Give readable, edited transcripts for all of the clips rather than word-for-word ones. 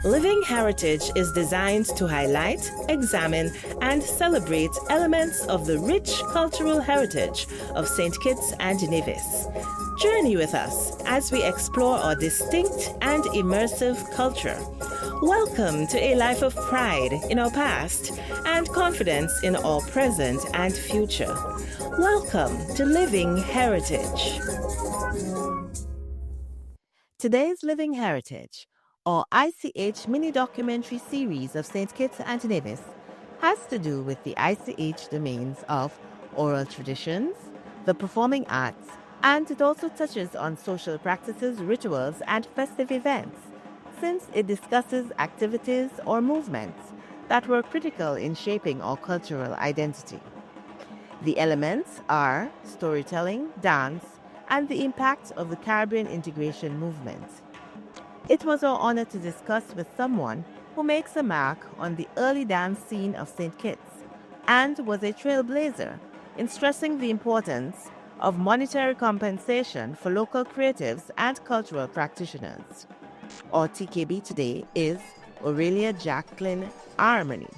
Living Heritage is designed to highlight, examine, and celebrate elements of the rich cultural heritage of St. Kitts and Nevis. Journey with us as we explore our distinct and immersive culture. Welcome to a life of pride in our past and confidence in our present and future. Welcome to Living Heritage. Today's Living Heritage, or ICH mini-documentary series of St. Kitts and Nevis, has to do with the ICH domains of oral traditions, the performing arts, and it also touches on social practices, rituals, and festive events, since it discusses activities or movements that were critical in shaping our cultural identity. The elements are storytelling, dance, and the impact of the Caribbean integration movement. It was our honor to discuss with someone who makes a mark on the early dance scene of St. Kitts and was a trailblazer in stressing the importance of monetary compensation for local creatives and cultural practitioners. Our TKB today is Aurelia Jacqueline Armony.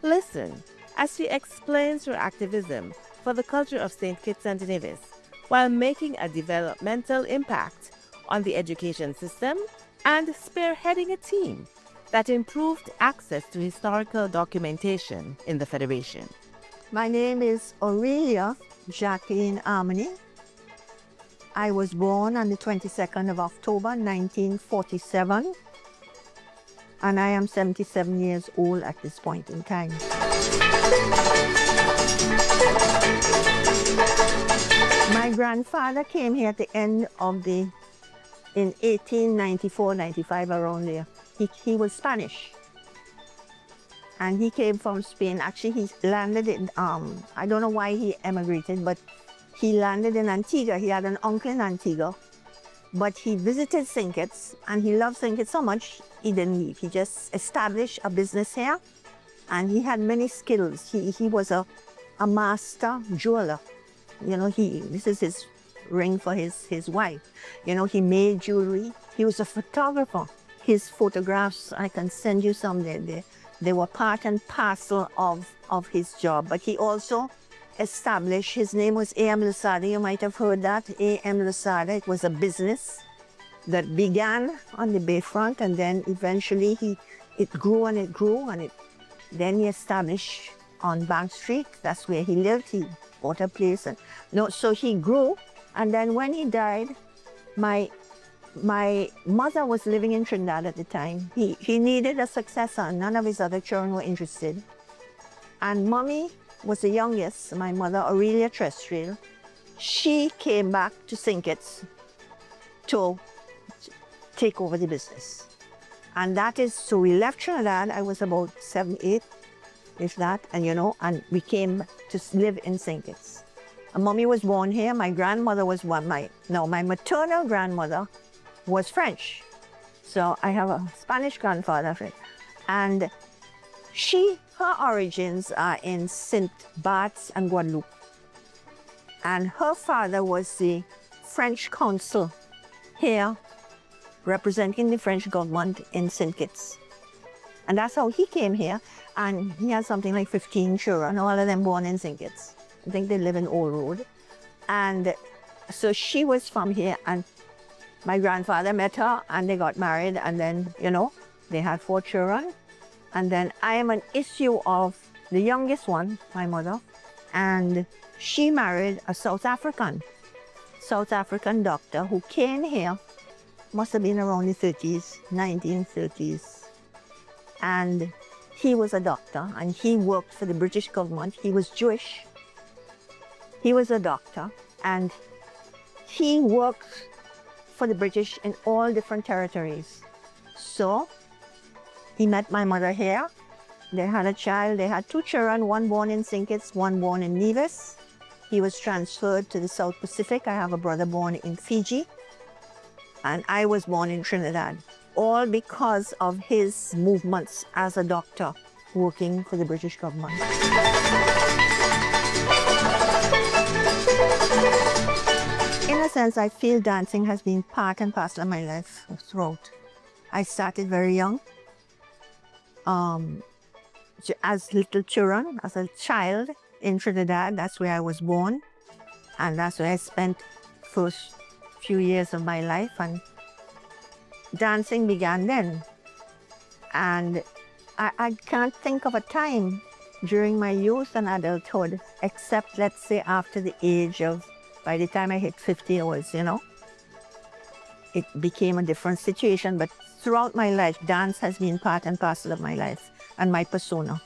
Listen as she explains her activism for the culture of St. Kitts and Nevis while making a developmental impact on the education system and spearheading a team that improved access to historical documentation in the Federation. My name is Aurelia Jacqueline Armony. I was born on the 22nd of October 1947, and I am 77 years old at this point in time. My grandfather came here at the end of in 1894-95, around there. He was Spanish. And he came from Spain. Actually, he landed in, I don't know why he emigrated, but he landed in Antigua. He had an uncle in Antigua. But he visited St. Kitts, and he loved St. Kitts so much, he didn't leave. He just established a business here, and he had many skills. He was a master jeweler. You know, this is his ring for his wife. You know, he made jewelry. He was a photographer. His photographs, I can send you some. They were part and parcel of his job. But he also established, his name was A.M. Lusada. You might have heard that, A.M. Lusada. It was a business that began on the bayfront, and then eventually it grew, and then he established on Bank Street. That's where he lived. He bought a place, so he grew. And then when he died, my mother was living in Trinidad at the time. He needed a successor, and none of his other children were interested. And Mommy was the youngest, my mother, Aurelia Trestrill. She came back to St. Kitts to take over the business. And so we left Trinidad. I was about 7, 8, if that, and we came to live in St. Kitts. And Mommy was born here. My grandmother was my maternal grandmother was French. So I have a Spanish grandfather, and her origins are in St. Bart's and Guadeloupe. And her father was the French consul here, representing the French government in St. Kitts. And that's how he came here, and he had something like 15 children, all of them born in St. Kitts. I think they live in Old Road. And so she was from here, and my grandfather met her, and they got married, and then, they had 4 children. And then I am an issue of the youngest one, my mother, and she married a South African doctor who came here, must have been around the 30s, 1930s. And he was a doctor, and he worked for the British government. He was Jewish. He was a doctor, and he worked for the British in all different territories. So he met my mother here. They had a child. They had 2 children, one born in St. Kitts, one born in Nevis. He was transferred to the South Pacific. I have a brother born in Fiji, and I was born in Trinidad, all because of his movements as a doctor working for the British government. In a sense, I feel dancing has been part and parcel of my life throughout. I started very young. As little children, as a child in Trinidad, that's where I was born. And that's where I spent first few years of my life. And dancing began then. And I can't think of a time during my youth and adulthood, except let's say after the age of, by the time I hit 50 years, it became a different situation. But throughout my life, dance has been part and parcel of my life and my persona.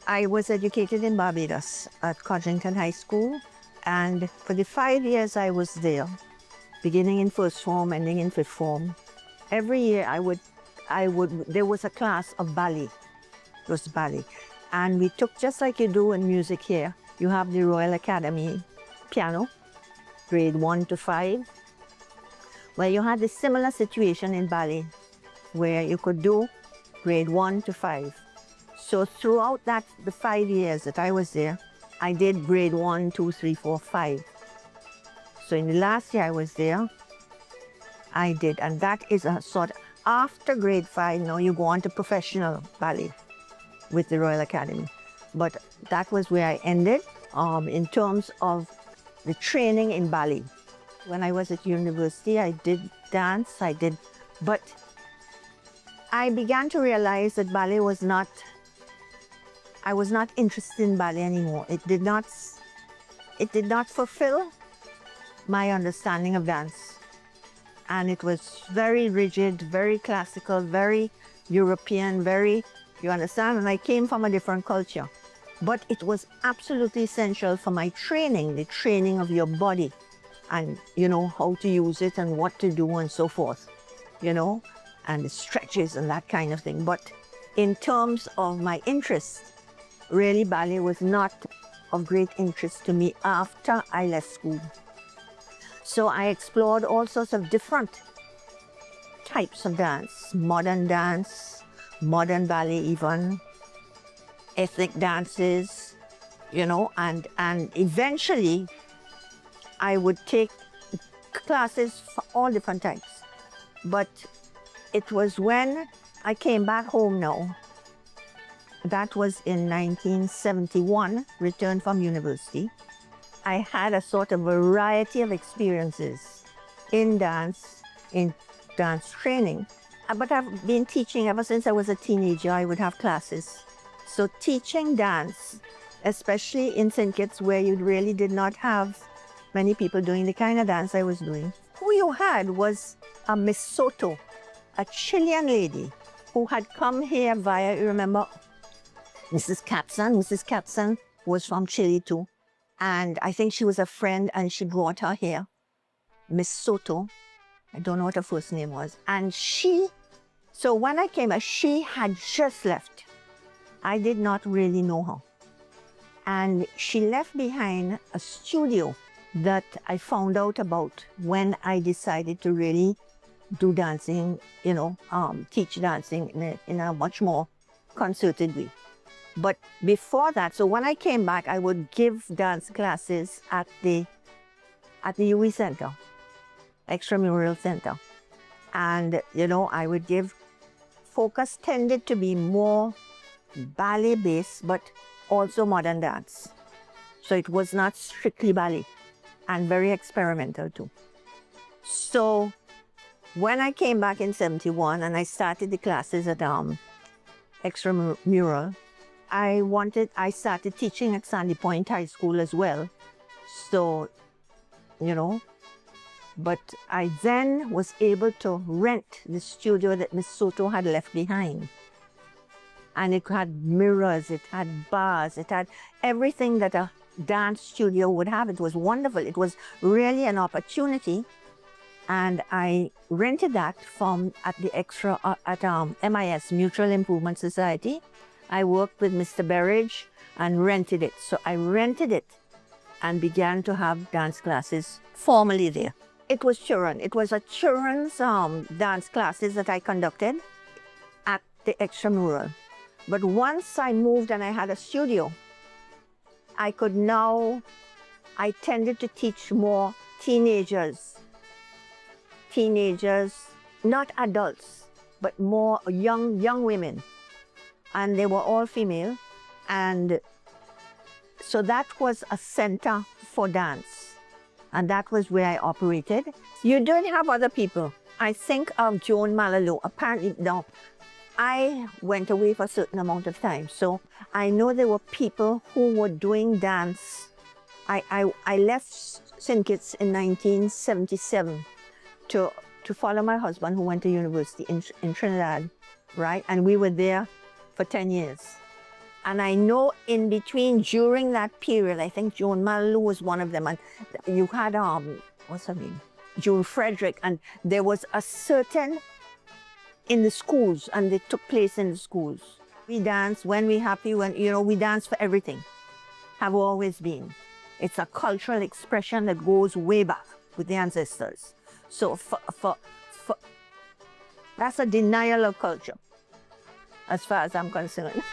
I was educated in Barbados at Codrington High School. And for the 5 years I was there, beginning in first form, ending in fifth form, every year there was a class of ballet. It was ballet. And we took, just like you do in music here, you have the Royal Academy piano, grade 1 to 5, where you had a similar situation in ballet, where you could do grade 1 to 5. So throughout the 5 years that I was there, I did grade 1, 2, 3, 4, 5. So in the last year I was there, I did, and that is a sort of, after grade 5, now you go on to professional ballet with the Royal Academy. But that was where I ended in terms of the training in ballet. When I was at university, I did dance, but I began to realize that ballet was not, I was not interested in ballet anymore. It did not fulfill my understanding of dance. And it was very rigid, very classical, very European, you understand? And I came from a different culture. But it was absolutely essential for my training, the training of your body, and how to use it and what to do and so forth, and the stretches and that kind of thing. But in terms of my interest, really ballet was not of great interest to me after I left school. So I explored all sorts of different types of dance, modern ballet even, ethnic dances, and eventually I would take classes for all different types. But it was when I came back home now, that was in 1971, returned from university. I had a sort of variety of experiences in dance training. But I've been teaching ever since I was a teenager. I would have classes. So teaching dance, especially in St. Kitts, where you really did not have many people doing the kind of dance I was doing, who you had was a Miss Soto, a Chilean lady who had come here via, you remember, Mrs. Capson. Mrs. Capson was from Chile too. And I think she was a friend and she brought her here. Miss Soto, I don't know what her first name was. And so when I came back, she had just left. I did not really know her. And she left behind a studio that I found out about when I decided to really do dancing, teach dancing in a much more concerted way. But before that, so when I came back, I would give dance classes at the UE Center, Extramural Center. And, I would give, focus tended to be more ballet-based, but also modern dance. So it was not strictly ballet, and very experimental too. So when I came back in 71 and I started the classes at Extramural, I started teaching at Sandy Point High School as well. So, but I then was able to rent the studio that Miss Soto had left behind. And it had mirrors, it had bars, it had everything that a dance studio would have. It was wonderful. It was really an opportunity. And I rented that at MIS, Mutual Improvement Society. I worked with Mr. Berridge and rented it. So I rented it and began to have dance classes formally there. It was children. It was a children's dance classes that I conducted at the Extramural. But once I moved and I had a studio, I tended to teach more teenagers, not adults. but more young women. And they were all female. And so that was a center for dance. And that was where I operated. You don't have other people. I think of Joan Malalo. Apparently, no, I went away for a certain amount of time. So I know there were people who were doing dance. I left St. Kitts in 1977 to follow my husband, who went to university in Trinidad, right? And we were there for 10 years. And I know in between, during that period, I think Joan Malou was one of them. And you had, what's her name? June Frederick. And there was a certain, in the schools, and they took place in the schools. We dance when we're happy, when, you know, we dance for everything. Have always been. It's a cultural expression that goes way back with the ancestors. So that's a denial of culture, as far as I'm concerned.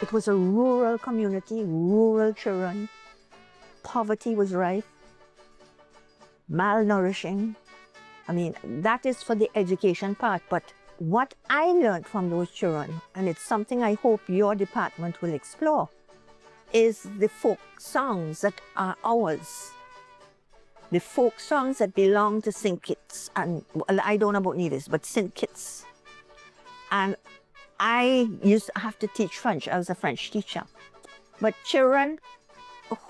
It was a rural community, rural children. Poverty was rife, malnourishing. I mean, that is for the education part, but what I learned from those children, and it's something I hope your department will explore, is the folk songs that are ours. The folk songs that belong to St. Kitts, and well, I don't know about Nevis, but St. Kitts. And I used to have to teach French. I was a French teacher. But children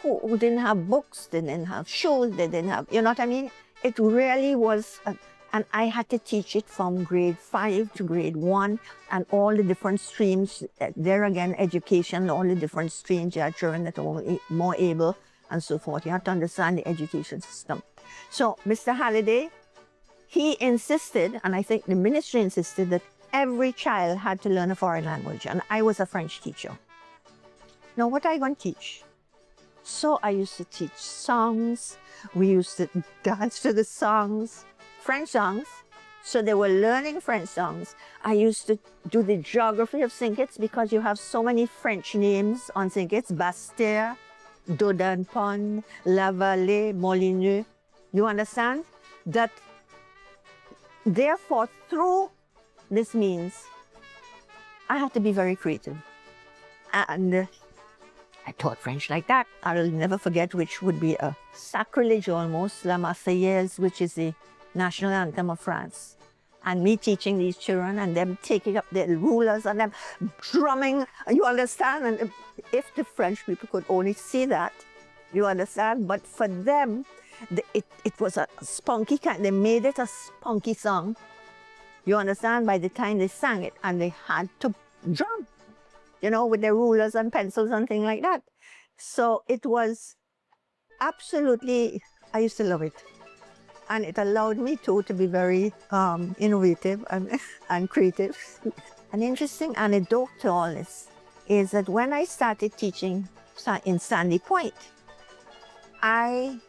who didn't have books, they didn't have shoes, they didn't have, you know what I mean? It really was, and I had to teach it from grade 5 to grade 1, and all the different streams. There again, education, all the different streams. You had children that were more able and so forth. You have to understand the education system. So Mr. Halliday, he insisted, and I think the ministry insisted, that every child had to learn a foreign language, and I was a French teacher. Now, what are you going to teach? So I used to teach songs. We used to dance to the songs, French songs. So they were learning French songs. I used to do the geography of St. Kitts because you have so many French names on St. Kitts: Basse-Terre, Dodanpon, La Vallée, Molineux. You understand? That, therefore, through this means, I had to be very creative. And I taught French like that. I'll never forget, which would be a sacrilege almost, La Marseillaise, which is the national anthem of France. And me teaching these children and them taking up their rulers and them drumming, you understand? And if the French people could only see that, you understand? But for them, it was a spunky kind, they made it a spunky song. You understand? By the time they sang it, and they had to drum, you know, with their rulers and pencils and things like that. So it was absolutely, I used to love it. And it allowed me to be very innovative and creative. An interesting anecdote to all this is that when I started teaching in Sandy Point, as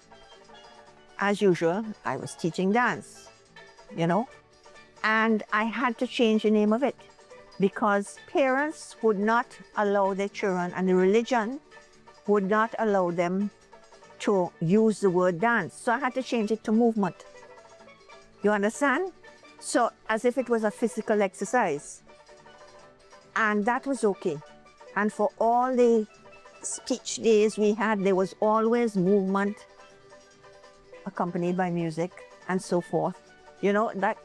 usual, I was teaching dance, you know, and I had to change the name of it because parents would not allow their children, and the religion would not allow them to use the word dance. So I had to change it to movement. You understand? So as if it was a physical exercise. And that was okay. And for all the speech days we had, there was always movement accompanied by music and so forth. You know, that.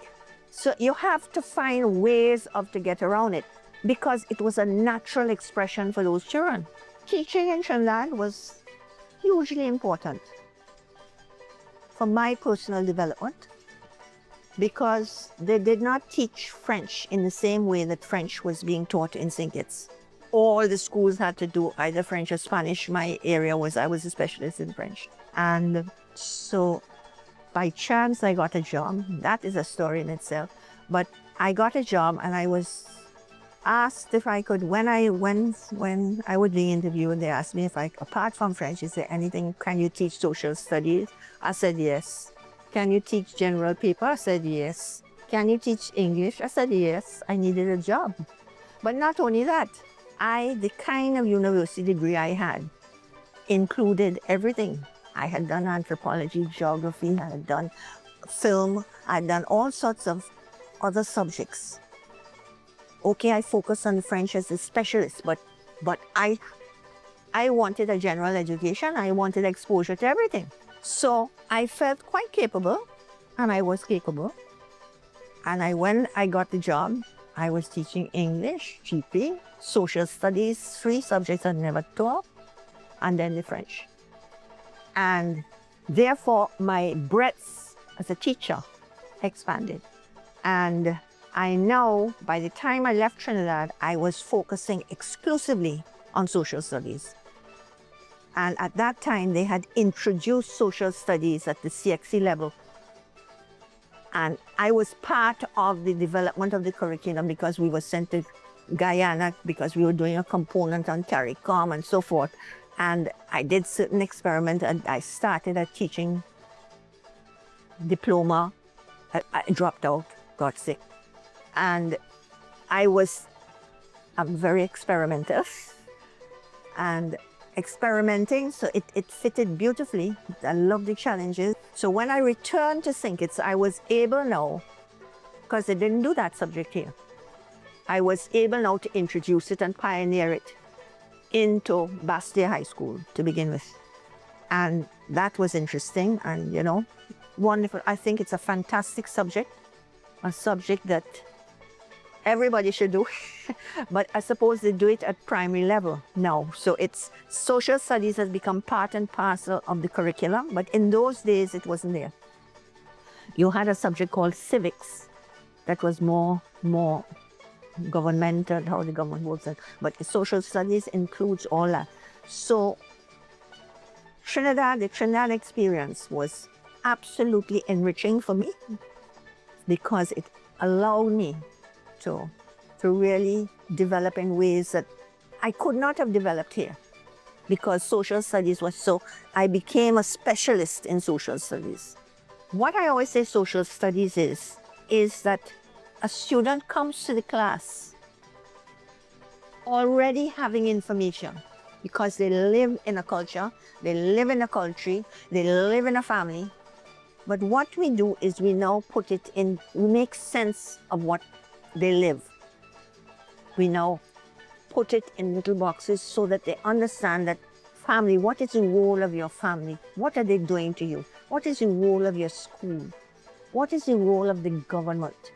So you have to find ways to get around it because it was a natural expression for those children. Teaching in Trinidad was hugely important for my personal development because they did not teach French in the same way that French was being taught in St. Kitts. All the schools had to do either French or Spanish. My area was, I was a specialist in French. And so by chance, I got a job. That is a story in itself. But I got a job and I was asked if I could, when I would be interviewed, they asked me if I, apart from French, is there anything, can you teach social studies? I said yes. Can you teach general paper? I said yes. Can you teach English? I said yes. I needed a job. But not only that, the kind of university degree I had included everything. I had done anthropology, geography, I had done film, I had done all sorts of other subjects. Okay, I focused on French as a specialist, but I wanted a general education. I wanted exposure to everything. So I felt quite capable, and I was capable. And when I got the job, I was teaching English, GP, social studies, 3 subjects I never taught, and then the French. And therefore, my breadth as a teacher expanded. And I know by the time I left Trinidad, I was focusing exclusively on social studies. And at that time, they had introduced social studies at the CXC level. And I was part of the development of the curriculum because we were sent to Guyana because we were doing a component on CARICOM and so forth. And I did certain experiments, and I started a teaching diploma. I dropped out, got sick. And I'm very experimental. And experimenting, so it fitted beautifully. I love the challenges. So when I returned to St. Kitts, I was able now, because they didn't do that subject here, I was able now to introduce it and pioneer it into Bastia High School to begin with. And that was interesting and, wonderful. I think it's a fantastic subject, a subject that everybody should do, but I suppose they do it at primary level now. So it's social studies has become part and parcel of the curriculum, but in those days it wasn't there. You had a subject called civics that was more governmental, how the government works, but the social studies includes all that. So the Trinidad experience was absolutely enriching for me because it allowed me to really develop in ways that I could not have developed here because social studies was so, I became a specialist in social studies. What I always say social studies is that a student comes to the class already having information because they live in a culture, they live in a country, they live in a family. But what we do is we now put it in, we make sense of what they live. We now put it in little boxes so that they understand that family, what is the role of your family? What are they doing to you? What is the role of your school? What is the role of the government?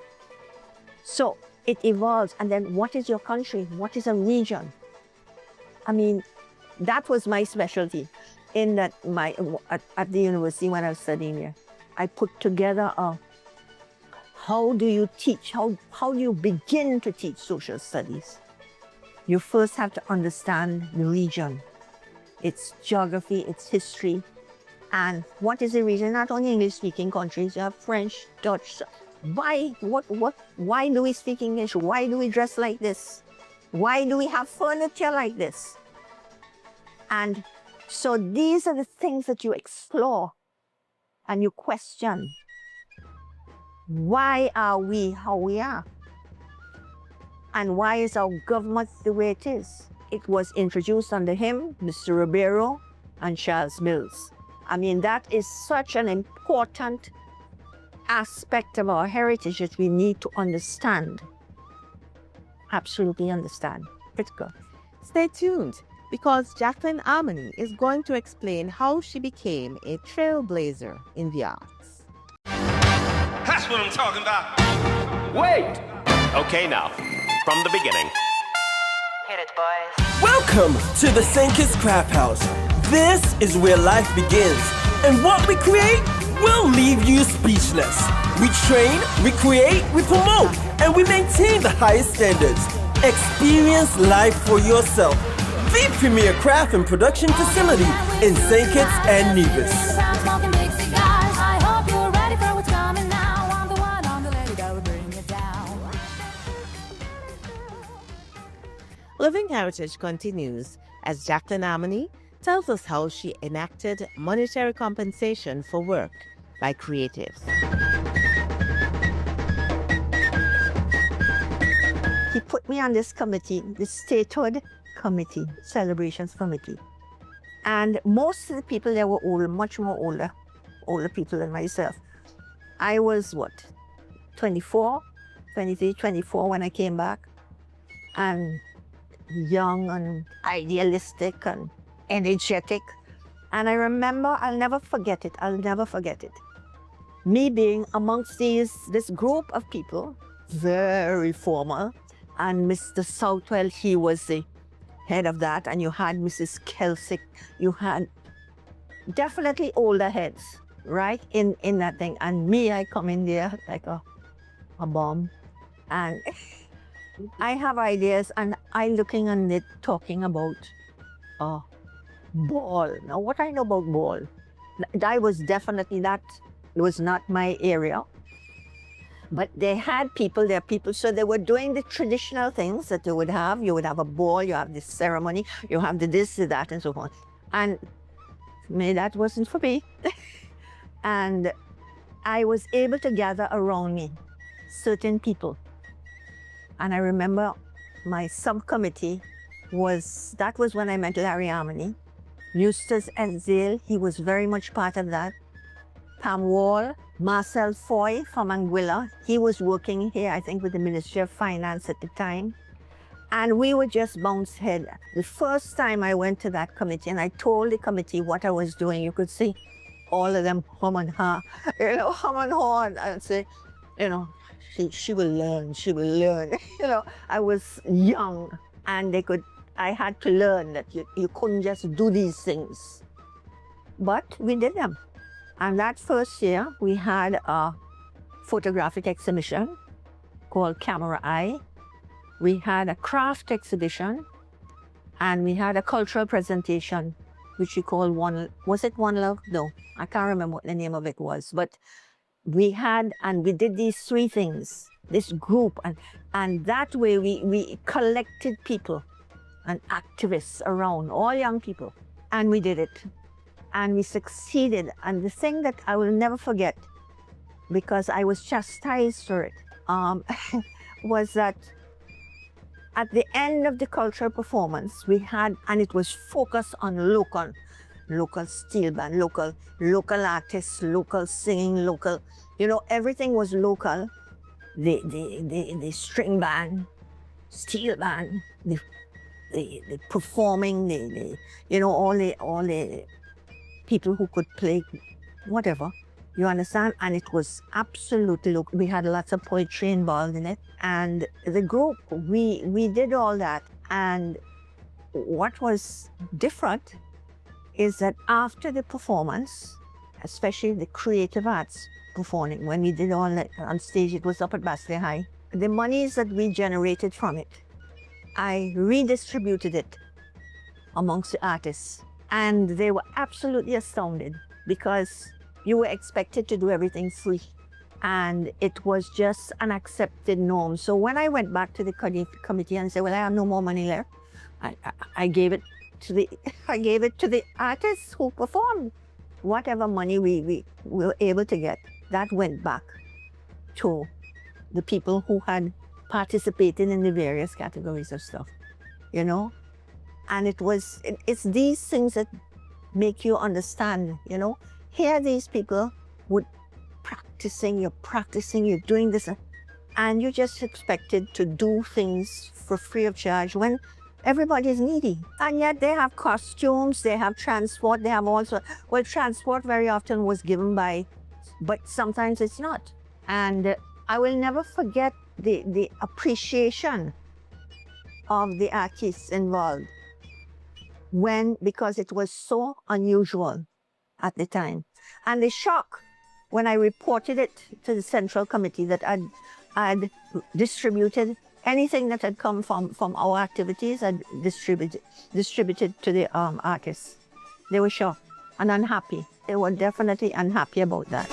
So it evolves. And then what is your country? What is a region? I mean, that was my specialty in that at the university when I was studying there. I put together how do you teach? How do you begin to teach social studies? You first have to understand the region, its geography, its history, and what is the region? Not only English-speaking countries, you have French, Dutch. Why do we speak English? Why do we dress like this? Why do we have furniture like this? And so these are the things that you explore and you question. Why are we how we are? And why is our government the way it is? It was introduced under him, Mr. Ribeiro, and Charles Mills. I mean, that is such an important aspect of our heritage that we need to understand. Absolutely understand. Critical. Stay tuned, because Jacqueline Armony is going to explain how she became a trailblazer in the arts. That's what I'm talking about. Wait! Okay, now, from the beginning. Hit it, boys. Welcome to the St. Kitts Craft House. This is where life begins, and what we create will leave you speechless. We train, we create, we promote, and we maintain the highest standards. Experience life for yourself. The premier craft and production facility in St. Kitts and Nevis. Living Heritage continues as Jacqueline Armony tells us how she enacted monetary compensation for work by creatives. He put me on this committee, the Statehood Committee, Celebrations Committee. And most of the people there were older, much more older people than myself. I was, 24, 23, 24 when I came back, and young and idealistic and energetic. And I remember, I'll never forget it. Me being amongst this group of people, very formal, and Mr. Southwell, he was the head of that, and you had Mrs. Kelsick, you had definitely older heads, right, in that thing. And me, I come in there like a bomb, and I have ideas, and I looking on it, talking about ball. Now, what I know about ball, that was not my area. But they had people, so they were doing the traditional things that they would have. You would have a ball, you have this ceremony, you have the this, the that, and so on. And me, that wasn't for me. And I was able to gather around me certain people. And I remember my subcommittee that was when I met Larry Armony. Eustace Enzale, he was very much part of that. Pam Wall, Marcel Foy from Anguilla, he was working here, I think, with the Ministry of Finance at the time. And we would just bounce head. The first time I went to that committee and I told the committee what I was doing, you could see all of them hum and ha, hum and haw, and say, she will learn. I was young, and I had to learn that you couldn't just do these things. But we did them. And that first year, we had a photographic exhibition called Camera Eye. We had a craft exhibition, and we had a cultural presentation, which we called was it One Love? No, I can't remember what the name of it was. But we did these three things, this group, and that way we collected people and activists around, all young people, and we did it. And we succeeded. And the thing that I will never forget, because I was chastised for it, was that at the end of the cultural performance, we had, and it was focused on local steel band, local artists, local singing, local, everything was local. The string band, steel band, the performing, all the people who could play whatever, you understand? And it was absolutely, we had lots of poetry involved in it. And the group, we did all that. And what was different is that after the performance, especially the creative arts performing, when we did all that on stage, it was up at Bastley High. The monies that we generated from it, I redistributed it amongst the artists. And they were absolutely astounded, because you were expected to do everything free. And it was just an accepted norm. So when I went back to the committee and said, well, I have no more money left, I gave it to the artists who performed. Whatever money we were able to get, that went back to the people who had participated in the various categories of stuff, And it's these things that make you understand, Here these people would you're doing this, and you're just expected to do things for free of charge when everybody is needy. And yet they have costumes, they have transport, they have also, transport very often was given but sometimes it's not. And I will never forget the appreciation of the artists involved, because it was so unusual at the time. And the shock when I reported it to the Central Committee that I'd distributed anything that had come from our activities, I'd distributed to the artists. They were shocked and unhappy. They were definitely unhappy about that.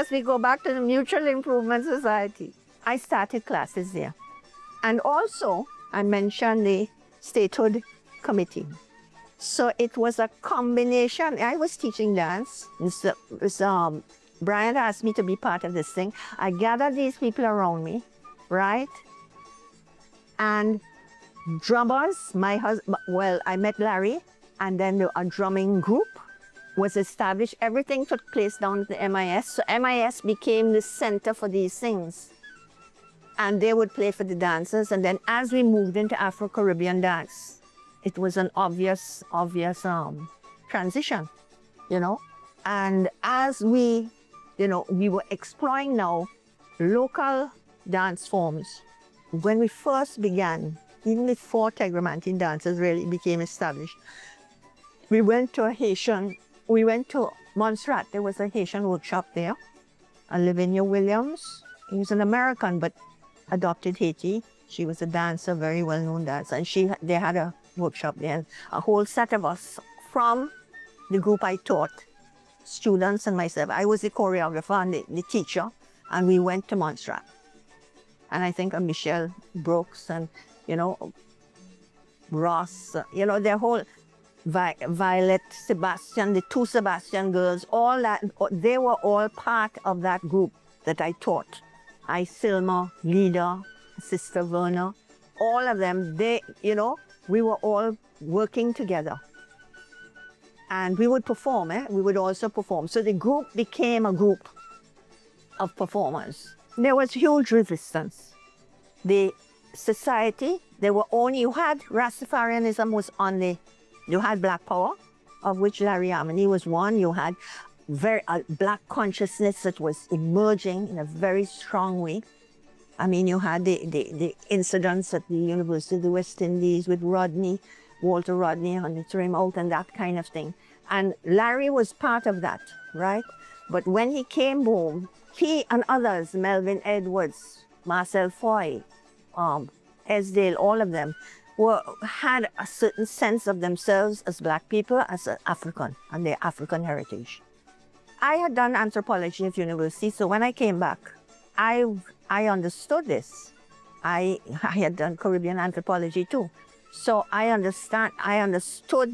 As we go back to the Mutual Improvement Society, I started classes there. And also, I mentioned the Statehood Committee. So it was a combination. I was teaching dance. Brian asked me to be part of this thing. I gathered these people around me, right? And drummers, my husband, well, I met Larry, and then a drumming group was established. Everything took place down at the MIS. So MIS became the center for these things. And they would play for the dancers. And then as we moved into Afro-Caribbean dance, it was an obvious transition, you know. And as we were exploring now local dance forms. When we first began, even before Tegramantin dances really became established, we went to Montserrat. There was a Haitian workshop there. Lavinia Williams, he was an American, but adopted Haiti. She was a dancer, very well-known dancer, and they had a workshop there. And a whole set of us from the group I taught, students and myself. I was the choreographer and the teacher, and we went to Montserrat. And I think Michelle Brooks and, Ross, their whole Violet, Sebastian, the two Sebastian girls, all that, they were all part of that group that I taught. Silma, Lida, Sister Verna, all of them, we were all working together. And we would perform, we would also perform. So the group became a group of performers. There was huge resistance. The society, you had Rastafarianism you had Black Power, of which Larry Armony was one. You had Black consciousness that was emerging in a very strong way. I mean, you had the incidents at the University of the West Indies with Walter Rodney on the trim out and that kind of thing. And Larry was part of that, right? But when he came home, he and others, Melvin Edwards, Marcel Foy, Esdale, all of them, had a certain sense of themselves as Black people, as African, and their African heritage. I had done anthropology at university, so when I came back, I understood this. I had done Caribbean anthropology too. So I understood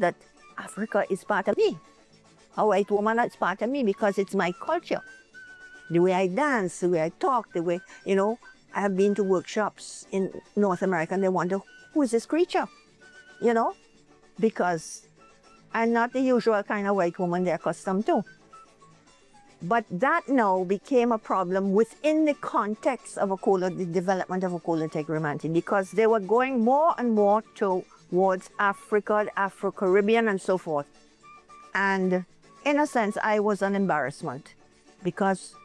that Africa is part of me. A white woman is part of me because it's my culture. The way I dance, the way I talk, the way, I have been to workshops in North America and they wonder, who is this creature? Because I'm not the usual kind of white woman they're accustomed to. But that now became a problem within the context of the development of Akola Tegramantin, because they were going more and more towards Africa, Afro-Caribbean and so forth. And in a sense, I was an embarrassment because,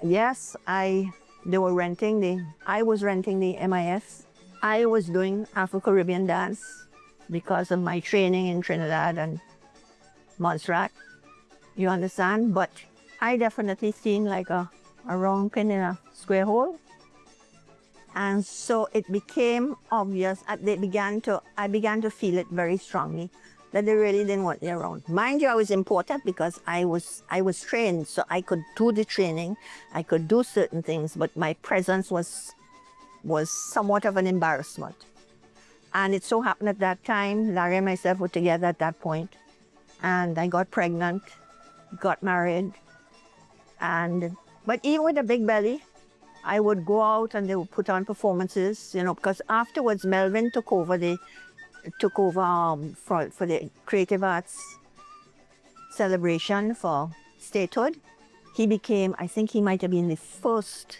yes, I was renting the MIS. I was doing Afro-Caribbean dance because of my training in Trinidad and Montserrat. You understand? But I definitely seemed like a round pin in a square hole. And so it became obvious, I began to feel it very strongly, that they really didn't want me around. Mind you, I was important because I was trained, so I could do the training, I could do certain things, but my presence was somewhat of an embarrassment. And it so happened at that time, Larry and myself were together at that point, and I got pregnant, got married, but even with a big belly, I would go out and they would put on performances, because afterwards Melvin took over for the creative arts celebration for statehood. He became, I think he might have been the first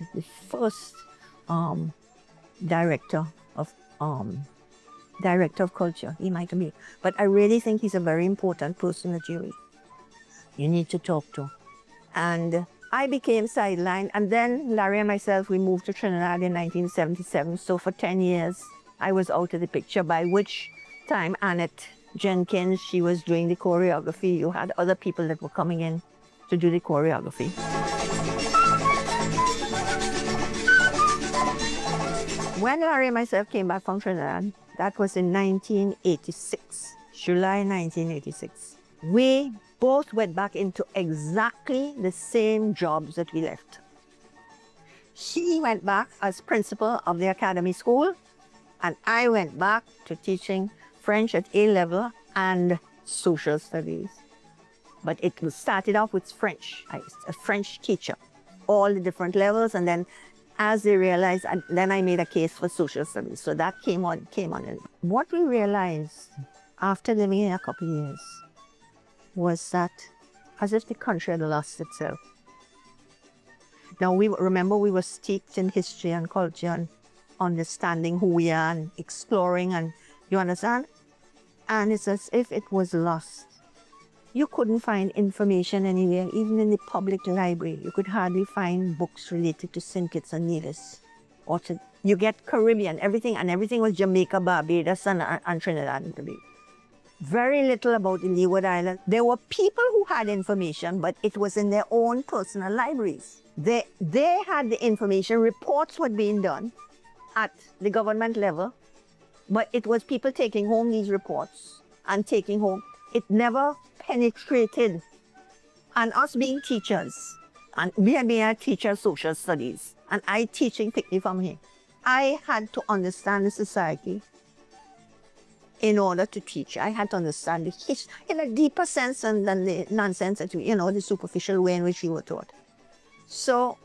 director of culture. He might have been, but I really think he's a very important person that you need to talk to. And I became sidelined, and then Larry and myself, we moved to Trinidad in 1977. So for 10 years, I was out of the picture, by which time Annette Jenkins, she was doing the choreography. You had other people that were coming in to do the choreography. When Larry and myself came back from Trinidad, that was in 1986, July 1986. We both went back into exactly the same jobs that we left. She went back as principal of the academy school, and I went back to teaching French at A level and social studies. But it started off with French. I was a French teacher, all the different levels, and then as they realized, and then I made a case for social studies. So that came on. And what we realized after living here a couple of years was that as if the country had lost itself. Now, we were steeped in history and culture and understanding who we are and exploring, and you understand? And it's as if it was lost. You couldn't find information anywhere, even in the public library. You could hardly find books related to St. Kitts and Nevis. You get Caribbean, everything was Jamaica, Barbados, and Trinidad and Tobago. Very little about the Leeward Islands. There were people who had information, but it was in their own personal libraries. They had the information, reports were being done at the government level, but it was people taking home these reports and taking home. It never penetrated. And us being teachers, and me being a teacher of social studies, and I teaching picnic from here, I had to understand the society in order to teach. I had to understand the history in a deeper sense than the nonsense that the superficial way in which we were taught. So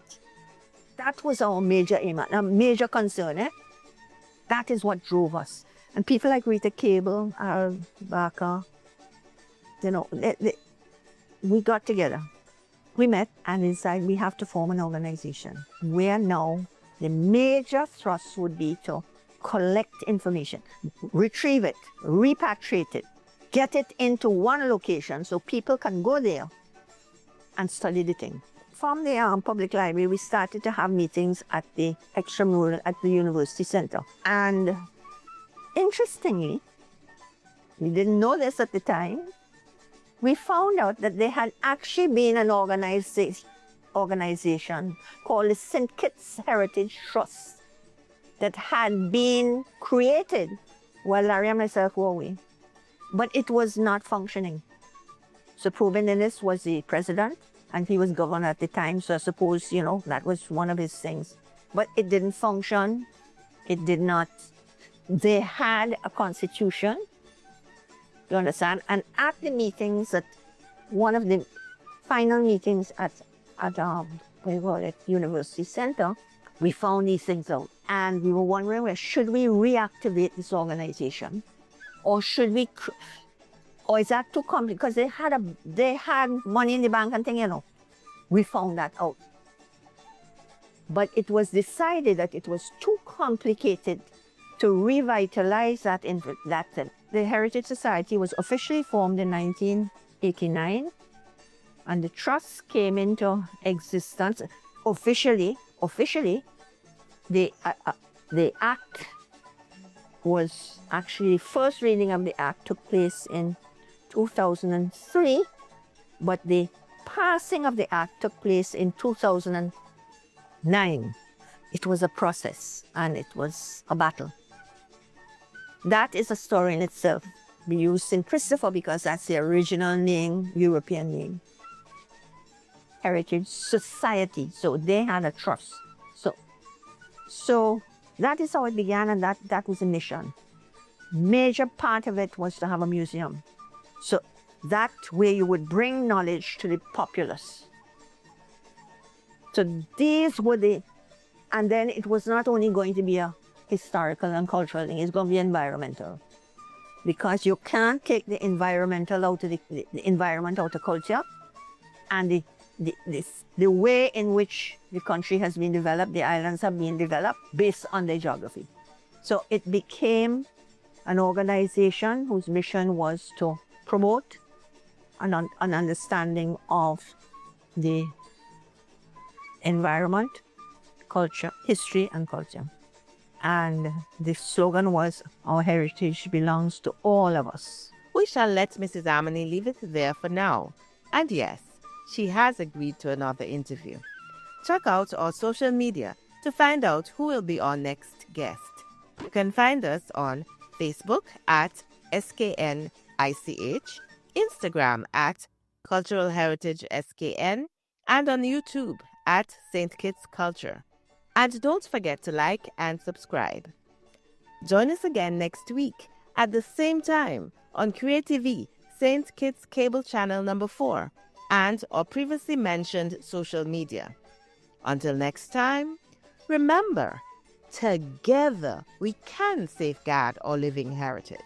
that was our major aim, a major concern. That is what drove us. And people like Rita Cable, Al Barker, we got together. We met and decided we have to form an organization where now the major thrust would be to collect information, retrieve it, repatriate it, get it into one location so people can go there and study the thing. From the public library, we started to have meetings at the extramural at the University Center. And interestingly, we didn't know this at the time, we found out that there had actually been an organization called the St. Kitts Heritage Trust that had been created while Larry and myself were away, but it was not functioning. So Proven Innes was the president, and he was governor at the time, so I suppose, that was one of his things. But it didn't function. It did not. They had a constitution, you understand? And at the meetings, at one of the final meetings at University Center, we found these things out. And we were wondering, should we reactivate this organization? Or should we, or is that too complicated? Because they had money in the bank and thing, We found that out. But it was decided that it was too complicated to revitalize that. The Heritage Society was officially formed in 1989, and the trust came into existence officially. The act was actually, first reading of the act took place in 2003, but the passing of the act took place in 2009. It was a process and it was a battle. That is a story in itself. We use St. Christopher because that's the original name, European name. Heritage Society, so they had a trust. So that is how it began, and that was a mission. Major part of it was to have a museum. So that way you would bring knowledge to the populace. So these were and then it was not only going to be a historical and cultural thing, it's going to be environmental. Because you can't take the environmental out of the environment out of culture, and the way in which the country has been developed, the islands have been developed based on their geography. So it became an organization whose mission was to promote an understanding of the environment, culture, history and culture. And the slogan was, our heritage belongs to all of us. We shall let Mrs. Armony leave it there for now. And yes, she has agreed to another interview. Check out our social media to find out who will be our next guest. You can find us on Facebook at SKNICH, Instagram at Cultural Heritage SKN, and on YouTube at St. Kitts Culture. And don't forget to like and subscribe. Join us again next week at the same time on Creative St. Kitts Cable Channel number 4 and our previously mentioned social media. Until next time, Remember, together we can safeguard our living heritage.